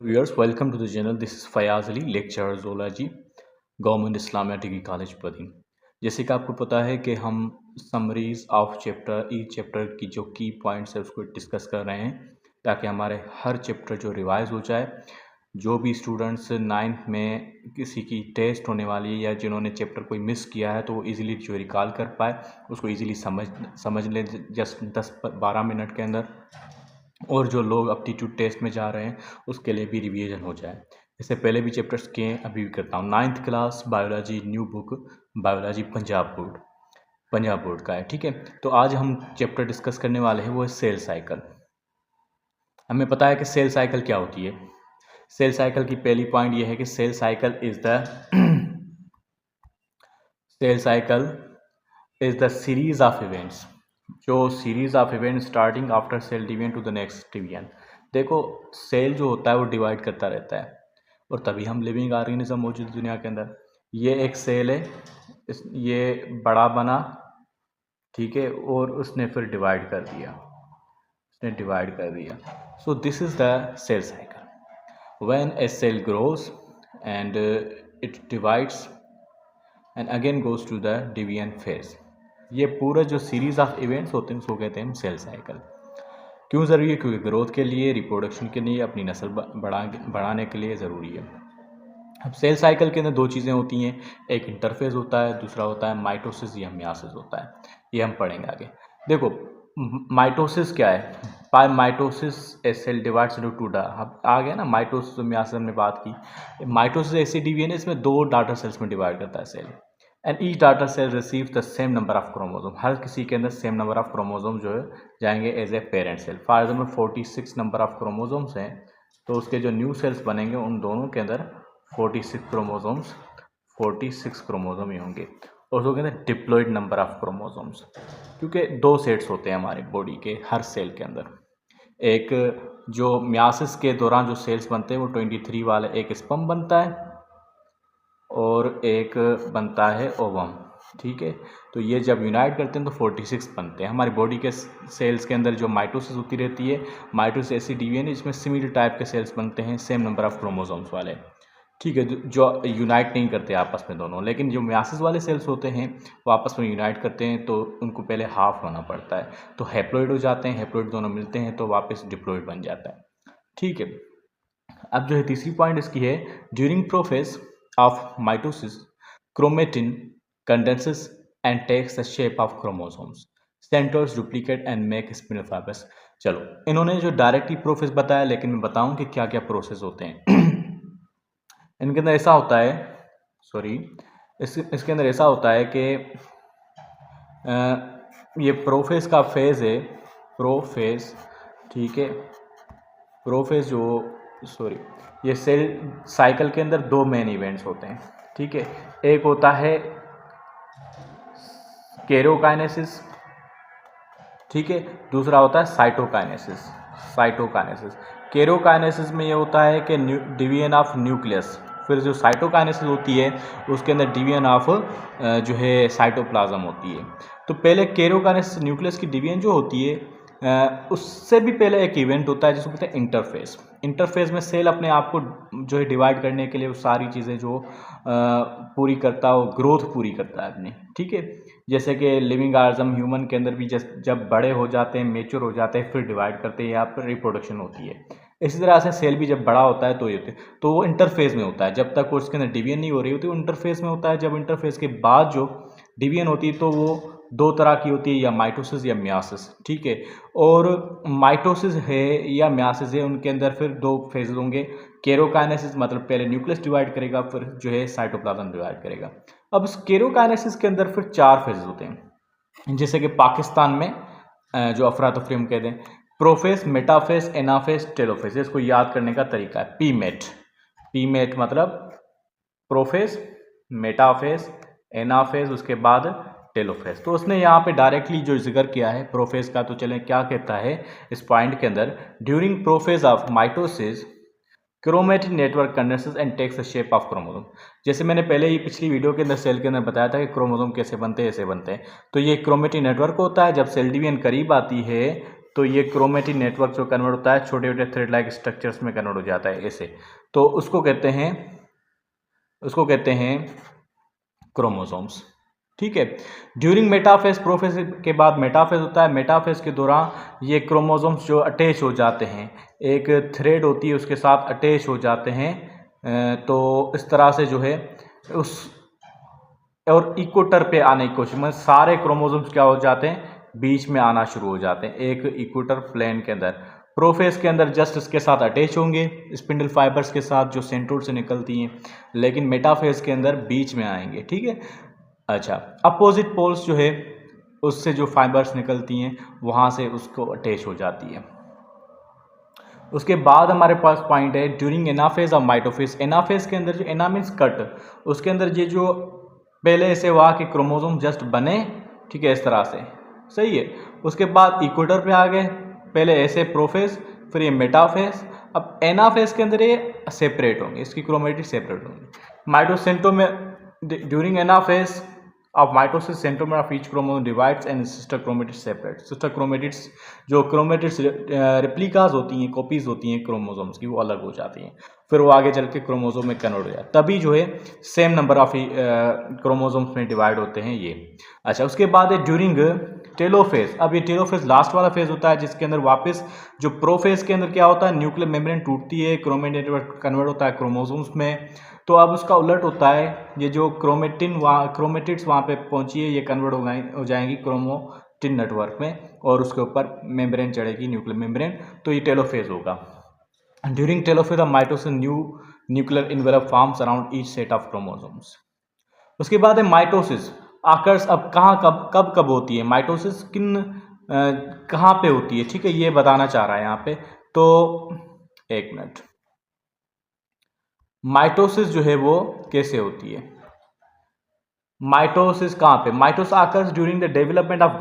Viewers, welcome to the channel. This is Fayaz Ali, lecturer zoology, government Islamia degree college बदी। जैसे कि आपको पता है कि हम summaries of chapter each chapter की जो की पॉइंट्स है उसको डिस्कस कर रहे हैं ताकि हमारे हर चैप्टर जो रिवाइज हो जाए। जो भी स्टूडेंट्स 9th में किसी की टेस्ट होने वाली है या जिन्होंने चैप्टर कोई मिस किया है तो वो इजीली जो रिकॉल कर पाए, उसको इजीली समझ लें जस्ट 10-12 मिनट के अंदर। और जो लोग एप्टीट्यूड टेस्ट में जा रहे हैं उसके लिए भी रिवीजन हो जाए। इससे पहले भी चैप्टर्स किए हैं, अभी भी करता हूँ। 9th class biology, new book biology, Punjab board का है। ठीक है, तो आज हम चैप्टर डिस्कस करने वाले हैं वो है सेल साइकिल। हमें पता है कि सेल साइकिल क्या होती है। सेल साइकिल की पहली पॉइंट ये है कि cell cycle is the series of events, जो series of event starting after cell division to the next division. देखो, सेल जो होता है वो डिवाइड करता रहता है और तभी हम लिविंग ऑर्गेनिज्म मौजूद दुनिया के अंदर। ये एक सेल है, ये बड़ा बना, ठीक है, और उसने फिर डिवाइड कर दिया, so this is the cell cycle. When a cell grows and it divides and again goes to the division phase. ये पूरा जो सीरीज ऑफ इवेंट्स होते हैं उसको कहते हैं सेल साइकिल। क्यों ज़रूरी है? क्योंकि ग्रोथ के लिए, रिप्रोडक्शन के लिए, अपनी नस्ल बढ़ाने के लिए ज़रूरी है। अब सेल साइकिल के अंदर दो चीज़ें होती हैं, एक इंटरफेज होता है, दूसरा होता है माइटोसिस या मियासिस होता है। ये हम पढ़ेंगे आगे। देखो, माइटोसिस क्या है? By mitosis a cell divides into two आ गया ना। माइटोसिस मियासिस हमने बात की। माइटोसिस ऐसी डिवीजन है, इसमें दो डाटर सेल्स में डिवाइड करता है cell. And each daughter cell receive the same number of chromosome. हर किसी के अंदर सेम नंबर ऑफ क्रोमोसोम जो है जाएंगे as a parent cell. For example 46 number of chromosomes हैं, तो उसके जो न्यू सेल्स बनेंगे उन दोनों के अंदर 46 क्रोमोसोम ही होंगे। और उसको कहते हैं डिप्लॉयड नंबर ऑफ क्रोमोसोम्स, क्योंकि दो सेट्स होते हैं हमारी बॉडी के हर सेल के अंदर। एक जो मियासिस के दौरान जो सेल्स बनते हैं वो 23 वाले एक स्पर्म बनता है और एक बनता है ओवम। ठीक है, तो ये जब यूनाइट करते हैं तो 46 बनते हैं। हमारी बॉडी के सेल्स के अंदर जो माइटोसिस होती रहती है, माइटोसिस ऐसी डिवीजन है जिसमें सिमिलर टाइप के सेल्स बनते हैं सेम नंबर ऑफ क्रोमोसोम्स वाले। ठीक है, जो यूनाइट नहीं करते आपस में दोनों, लेकिन जो मियासिस वाले सेल्स होते हैं वो आपस में यूनाइट करते हैं तो उनको पहले हाफ होना पड़ता है, तो हैप्लॉइड हो जाते हैं। हैप्लॉइड दोनों मिलते हैं तो वापस डिप्लॉइड बन जाता है। ठीक है, अब जो है तीसरी पॉइंट इसकी है, during process of mitosis chromatin condenses and takes the shape of chromosomes, centres duplicate and make spindle fibres. चलो, इन्होंने जो डायरेक्टली प्रोसेस बताया, लेकिन मैं बताऊं कि क्या क्या प्रोसेस होते हैं। इनके अंदर ऐसा होता है, इसके अंदर ऐसा होता है कि ये प्रोफेज का फेज है, प्रोफेज। ठीक है, प्रोफेज ये सेल साइकिल के अंदर दो मेन इवेंट्स होते हैं। ठीक है, एक होता है केरोकाइनेसिस, ठीक है, दूसरा होता है साइटोकाइनेसिस। केरोकाइनेसिस में ये होता है कि डिवीजन ऑफ न्यूक्लियस, फिर जो साइटोकाइनेसिस होती है उसके अंदर डिवीजन ऑफ जो है साइटोप्लाज्म होती है। तो पहले केरोकाइनेसिस न्यूक्लियस की डिवीजन जो होती है, उससे भी पहले एक इवेंट होता है जिसको कहते हैं इंटरफेस। इंटरफेस में सेल अपने आप को जो है डिवाइड करने के लिए वो सारी चीज़ें जो पूरी करता है, वो ग्रोथ पूरी करता है अपनी। ठीक है, जैसे कि लिविंग ऑर्गेनिज्म ह्यूमन के अंदर भी जब बड़े हो जाते हैं, मेच्योर हो जाते हैं, फिर डिवाइड करते हैं, यहाँ पर रिप्रोडक्शन होती है। इसी तरह से सेल भी जब बड़ा होता है तो वो इंटरफेस में होता है। जब तक उसके अंदर डिवीजन नहीं हो रही होती वो इंटरफेस में होता है। जब इंटरफेस के बाद जो डिवीजन होती है तो वो दो तरह की होती है, या माइटोसिस या मियासिस। ठीक है, और माइटोसिस है या मियासिस है, उनके अंदर फिर दो फेजेस होंगे। केरोकाइनेसिस मतलब पहले न्यूक्लियस डिवाइड करेगा, फिर जो है साइटोप्लाज्म डिवाइड करेगा। अब इस केरोकाइनेसिस के अंदर फिर 4 फेजेस होते हैं, जैसे कि पाकिस्तान में जो अफरा तफरी हम कहते हैं, प्रोफेस, मेटाफेस, एनाफेस, टेलोफेस। इसको याद करने का तरीका है पीमेट मतलब प्रोफेस, मेटाफेस, एनाफेस, उसके बाद टेलोफेस। तो उसने यहाँ पे डायरेक्टली जो जिक्र किया है प्रोफेस का, तो चलें क्या कहता है इस पॉइंट के अंदर, during prophase of mitosis chromatin network condenses and takes the shape of chromosome. जैसे मैंने पहले ही पिछली वीडियो के अंदर सेल के अंदर बताया था कि क्रोमोसोम कैसे बनते हैं, ऐसे बनते हैं। तो ये क्रोमेटिन नेटवर्क होता है, जब सेल डिवीजन करीब आती है तो ये क्रोमेटिन नेटवर्क जो कन्वर्ट होता है छोटे छोटे थ्रेड लाइक स्ट्रक्चर्स में कन्वर्ट हो जाता है ऐसे, तो उसको कहते हैं क्रोमोसोम्स। ठीक है। ड्यूरिंग मेटाफेज, प्रोफेज के बाद मेटाफेज होता है। मेटाफेज के दौरान ये क्रोमोसोम्स जो अटैच हो जाते हैं, एक थ्रेड होती है उसके साथ अटैच हो जाते हैं, तो इस तरह से जो है उस और इक्वेटर पे आने की कोशिश, मतलब सारे क्रोमोसोम्स क्या हो जाते हैं, बीच में आना शुरू हो जाते हैं एक इक्वेटर प्लेन के अंदर। प्रोफेज के अंदर जस्ट इसके साथ अटैच होंगे स्पिंडल फाइबर्स के साथ जो सेंट्रोल से निकलती हैं, लेकिन मेटाफेज के अंदर बीच में आएंगे। ठीक है। अच्छा, अपोजिट पोल्स जो है उससे जो फाइबर्स निकलती हैं वहाँ से उसको अटैच हो जाती है। उसके बाद हमारे पास पॉइंट है ड्यूरिंग एनाफेज और माइटोफेज। एनाफेज के अंदर जो एना मीन्स कट, उसके अंदर ये जो पहले ऐसे हुआ कि क्रोमोसोम जस्ट बने, ठीक है, इस तरह से, सही है। उसके बाद इक्वेटर पे आ गए, पहले ऐसे प्रोफेज, फिर ये मेटाफेज। अब एनाफेज के अंदर ये सेपरेट होंगे, इसकी क्रोमेटिड सेपरेट होंगे। माइटोसेंट्रोम में during anaphase of mitosis, centromere of each chromosome divides and sister chromatids separate. sister chromatids जो chromatids रेप्लिकाज होती हैं, कॉपीज होती हैं क्रोमोसोम्स की, वो अलग हो जाती हैं, फिर वो आगे चल के क्रोमोसोम में कन्वर्ट हो जाए, तभी जो है सेम नंबर ऑफ क्रोमोसोम्स में डिवाइड होते हैं ये। अच्छा, उसके बाद है ड्यूरिंग टेलोफेज। अब ये टेलोफेज लास्ट वाला फेज होता है जिसके अंदर वापस जो प्रोफेज के अंदर क्या होता है, न्यूक्लियर मेम्ब्रेन टूटती है, क्रोमेटिन नेटवर्क कन्वर्ट होता है क्रोमोसोम्स में। तो अब उसका उलट होता है, ये जो क्रोमेटिड्स वहाँ पे पहुँची है, ये कन्वर्ट हो जाएंगी क्रोमोटिन नेटवर्क में, और उसके ऊपर मेम्ब्रेन चढ़ेगी, न्यूक्लियर मेम्ब्रेन, तो ये टेलोफेज होगा। During telophase mitosis nuclear envelope forms around each set of chromosomes. उसके बाद है माइटोसिस आकर्स। अब कहाँ कब होती है माइटोसिस, कहाँ पे होती है, ठीक है, ये बताना चाह रहा है यहाँ पे। तो एक मिनट, माइटोसिस जो है वो कैसे होती है, माइटोसिस कहाँ पे, mitosis occurs during the development of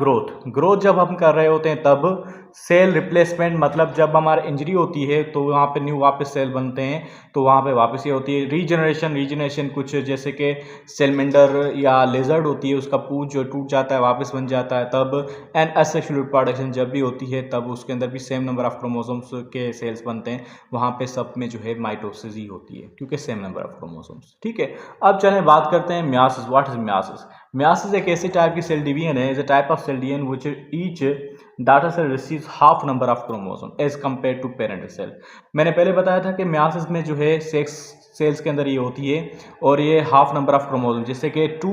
growth जब हम कर रहे होते हैं तब। सेल रिप्लेसमेंट मतलब जब हमारी इंजरी होती है तो वहाँ पे न्यू वापस सेल बनते हैं, तो वहाँ पे वापस ये होती है। रीजनरेशन कुछ जैसे कि सेलमेंडर या लेजर्ड होती है, उसका पूंछ जो टूट जाता है वापस बन जाता है तब। एंड असेक्सुअल रिप्रोडक्शन जब भी होती है तब उसके अंदर भी सेम नंबर ऑफ क्रोमोसोम्स के सेल्स बनते हैं, वहाँ पे सब में जो है माइटोसिस ही होती है क्योंकि सेम नंबर ऑफ क्रोमोसोम्स। ठीक है। अब चलें बात करते हैं meiosis. What is meiosis? Meiosis एक ऐसी टाइप की सेल डिवीजन है, is a type of cell division which each daughter cell receives half number of chromosome as compare to parent cell. मैंने पहले बताया था कि मियासिस में जो है सेक्स सेल्स के अंदर ये होती है और ये हाफ नंबर ऑफ क्रोमोसोम, जैसे कि 2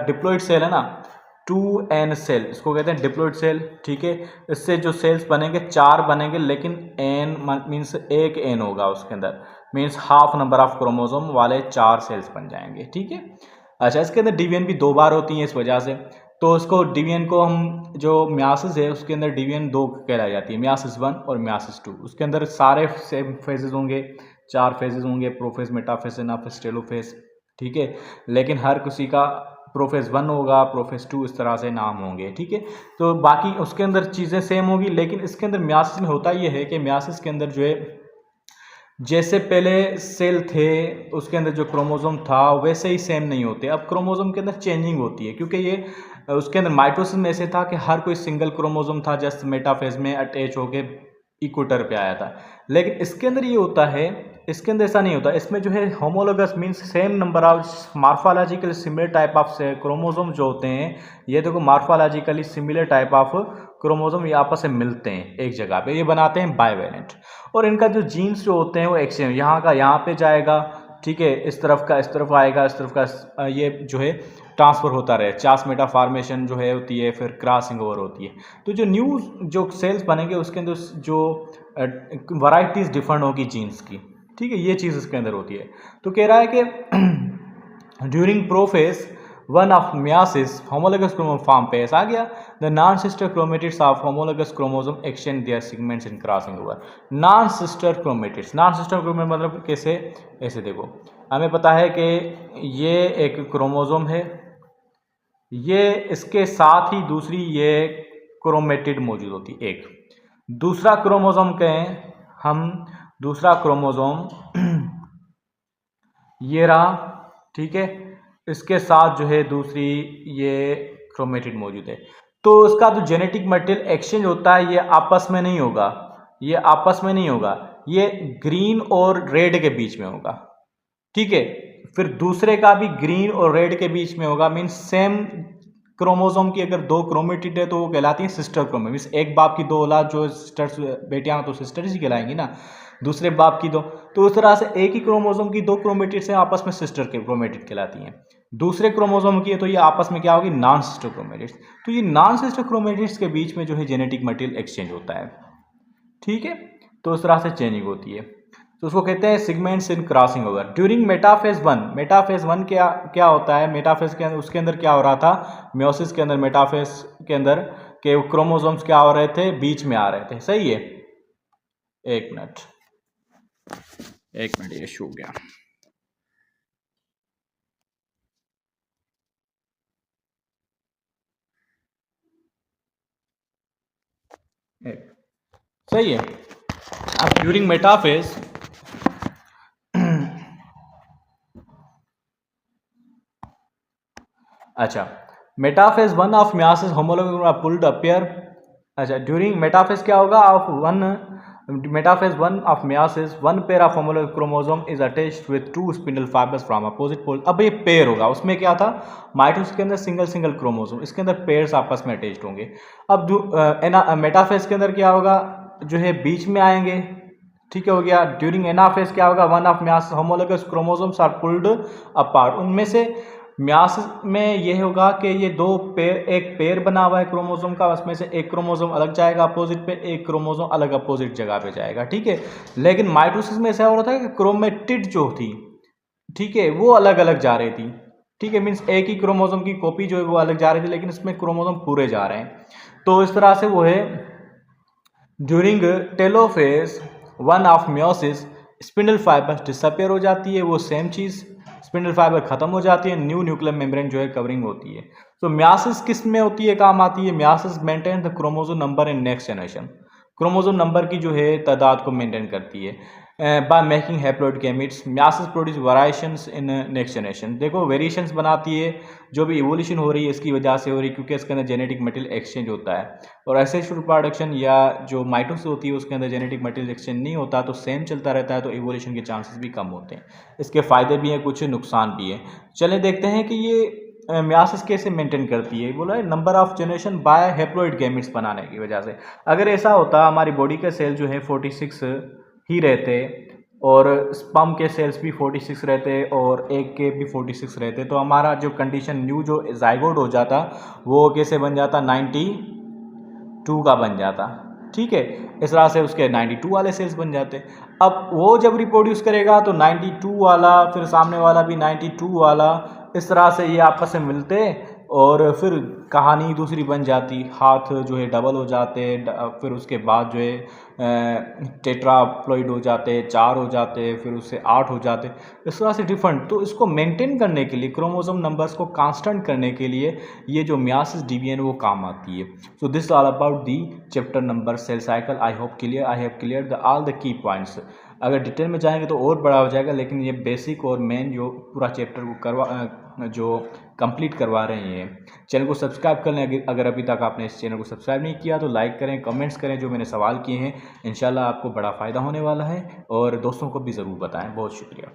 डिप्लॉइड सेल है ना, 2n सेल, इसको कहते हैं डिप्लॉइड सेल। ठीक है, इससे जो सेल्स बनेंगे 4 बनेंगे, लेकिन n मीन्स एक n होगा उसके अंदर, means half number of chromosome वाले 4 सेल्स बन जाएंगे। ठीक है। अच्छा, इसके अंदर डिवीजन भी 2 बार होती है इस वजह से, तो उसको डिवीजन को हम जो मियासिस है उसके अंदर डिवीजन 2 कहलाई जाती है, मियासिस 1 और मियासिस 2। उसके अंदर सारे सेम फेजेस होंगे, 4 फेजेस होंगे, प्रोफेज, मेटाफेज, एनाफेज, टेलोफेज। ठीक है, लेकिन हर किसी का प्रोफेज 1 होगा, प्रोफेज 2, इस तरह से नाम होंगे। ठीक है, तो बाकी उसके अंदर चीज़ें सेम होगी, लेकिन इसके अंदर मियासिस में होता ये है कि मियासिस के अंदर जो है जैसे पहले सेल थे उसके अंदर जो क्रोमोसोम था वैसे ही सेम नहीं होते, अब क्रोमोसोम के अंदर चेंजिंग होती है, क्योंकि ये उसके अंदर माइटोसिस में ऐसे था कि हर कोई सिंगल क्रोमोसोम था, जस्ट मेटाफेज में अटैच होके इक्वेटर पे आया था। लेकिन इसके अंदर ये होता है, इसके अंदर ऐसा नहीं होता, इसमें जो है homologous means same number of morphological similar type of chromosome जो होते हैं, ये देखो morphologically similar type of chromosome ये आपस में मिलते हैं एक जगह पे, ये बनाते हैं बाइवेलेंट। और इनका जो जीन्स जो होते हैं वो एक्सचेंज, यहाँ का यहाँ पे जाएगा, ठीक है, इस तरफ का इस तरफ आएगा, इस तरफ का ये जो है ट्रांसफ़र होता रहे, चासमेटा फॉर्मेशन जो है होती है, फिर क्रॉसिंग ओवर होती है। तो जो न्यू जो सेल्स बनेंगे उसके अंदर जो वैराइटीज़ डिफरेंट होगी जीन्स की। ठीक है, ये चीज़ इसके अंदर होती है। तो कह रहा है कि during prophase 1 of myiasis homologous chromosome form पे ऐसा आ गया, the non sister chromatids of homologous chromosome exchange there segments in crossing over. Non sister chromatids, non sister chromatid मतलब कैसे, ऐसे देखो, हमें पता है कि ये एक क्रोमोसोम है, ये इसके साथ ही दूसरी ये क्रोमेटिड मौजूद होती है, एक दूसरा क्रोमोसोम कहें हम, दूसरा क्रोमोसोम ये रहा, ठीक है, इसके साथ जो है दूसरी ये क्रोमेटिड मौजूद है। तो उसका जो जेनेटिक मटेरियल एक्सचेंज होता है ये आपस में नहीं होगा, ये आपस में नहीं होगा, ये ग्रीन और रेड के बीच में होगा, ठीक है। फिर दूसरे का भी ग्रीन और रेड के बीच में होगा, मीन्स सेम क्रोमोसोम की अगर दो क्रोमेटिड है तो वो कहलाती है सिस्टर क्रोमेटिड, मीन्स एक बाप की दो औलाद जो सिस्टर्स बेटियां तो सिस्टर्स ही कहलाएंगी ना, दूसरे बाप की दो। तो उस तरह से एक ही क्रोमोसोम की दो क्रोमेटिड से आपस में सिस्टर के क्रोमेटिड कहलाती हैं। दूसरे क्रोमोसोम की है तो ये आपस में क्या होगी, नॉन सिस्टर क्रोमेटिड्स। तो ये नॉन सिस्टर क्रोमेटिड्स के बीच में जो है जेनेटिक मटेरियल एक्सचेंज होता है, ठीक है। तो उस तरह से चेंजिंग होती है, तो उसको कहते हैं सेगमेंट्स इन crossing over during metaphase one. Metaphase one क्या क्या होता है, मेटाफेज के अंदर उसके अंदर क्या हो रहा था, म्योसिस के अंदर मेटाफेज के अंदर के क्रोमोसोम्स क्या हो रहे थे, बीच में आ रहे थे, सही है। एक मिनट ये शो गया। सही है। अब ड्यूरिंग मेटाफेज अच्छा, metaphase one of meiosis homolog pulled appear. अच्छा, ड्यूरिंग मेटाफेज क्या होगा, of one metaphase one of meiosis one pair of homolog chromosome is attached with two spindle fibres from opposite pole. अब ये pair होगा, उसमें क्या था, माइटोसिस के अंदर सिंगल सिंगल क्रोमोसोम, इसके अंदर पेयर्स आपस में अटैच्ड होंगे। अब जो मेटाफेज के अंदर क्या होगा, जो है बीच में आएंगे, ठीक है, हो गया। ड्यूरिंग एनाफेज क्या होगा, one of meiosis homologous chromosomes are pulled apart. उनमें से म्यासिस में ये होगा कि ये दो पेयर, एक पेयर बना हुआ है क्रोमोसोम का, उसमें से एक क्रोमोसोम अलग जाएगा अपोजिट पे, एक क्रोमोसोम अलग अपोजिट जगह पे जाएगा, ठीक है। लेकिन माइटोसिस में ऐसा हो रहा था कि क्रोमेटिड जो थी, ठीक है, वो अलग अलग जा रही थी, ठीक है, मीन्स एक ही क्रोमोसोम की कॉपी जो है वो अलग जा रही थी, लेकिन इसमें क्रोमोसोम पूरे जा रहे हैं। तो इस तरह से वो है during telophase one of meiosis spindle fibre disappear हो जाती है, वो सेम चीज़, स्पिंडल फाइबर खत्म हो जाती है, न्यू न्यूक्लियर मेम्ब्रेन जो है कवरिंग होती है। तो मियासिस किस में होती है, काम आती है, myiasis maintain the chromosome number in next generation. Chromosome number की जो है तादाद को मेंटेन करती है by making haploid gametes. Myiasis produce variations in next generation. देखो वेरिएशंस बनाती है, जो भी इवोल्यूशन हो रही है इसकी वजह से हो रही है, क्योंकि इसके अंदर जेनेटिक मटेरियल एक्सचेंज होता है। और एसेक्सुअल रिप्रोडक्शन या जो माइटोसिस होती है उसके अंदर जेनेटिक मटेरियल एक्सचेंज नहीं होता, तो सेम चलता रहता है, तो इवोल्यूशन के चांसेस भी कम होते हैं। इसके फ़ायदे भी हैं, कुछ नुकसान भी हैं। चलें देखते हैं कि ये मियासिस कैसे मेंटेन करती है। बोला है number of generation by haploid gametes बनाने की वजह से। अगर ऐसा होता हमारी बॉडी के सेल जो है 46 ही रहते और स्पर्म के सेल्स भी 46 रहते और एग के भी 46 रहते, तो हमारा जो कंडीशन न्यू जो जाइगोट हो जाता वो कैसे बन जाता, 92 का बन जाता, ठीक है। इस तरह से उसके 92 वाले सेल्स बन जाते। अब वो जब रिप्रोड्यूस करेगा तो 92 वाला, फिर सामने वाला भी 92 वाला, इस तरह से ये आपस में मिलते और फिर कहानी दूसरी बन जाती, हाथ जो है डबल हो जाते, फिर उसके बाद जो है टेट्राप्लॉइड हो जाते, 4 हो जाते, फिर उससे 8 हो जाते, इस तरह से डिफरेंट। तो इसको मेंटेन करने के लिए, क्रोमोसोम नंबर्स को कांस्टेंट करने के लिए ये जो मियासिस डिवीजन वो काम आती है। So this all about the chapter number cell cycle. I hope clear, I have clear the all the key points. अगर डिटेल में जाएंगे तो और बड़ा हो जाएगा, लेकिन ये बेसिक और मेन जो पूरा चैप्टर वो जो कंप्लीट करवा रहे हैं। चैनल को सब्सक्राइब कर लें, अगर अभी तक आपने इस चैनल को सब्सक्राइब नहीं किया तो लाइक करें, कमेंट्स करें, जो मैंने सवाल किए हैं इंशाल्लाह आपको बड़ा फ़ायदा होने वाला है, और दोस्तों को भी ज़रूर बताएं। बहुत शुक्रिया।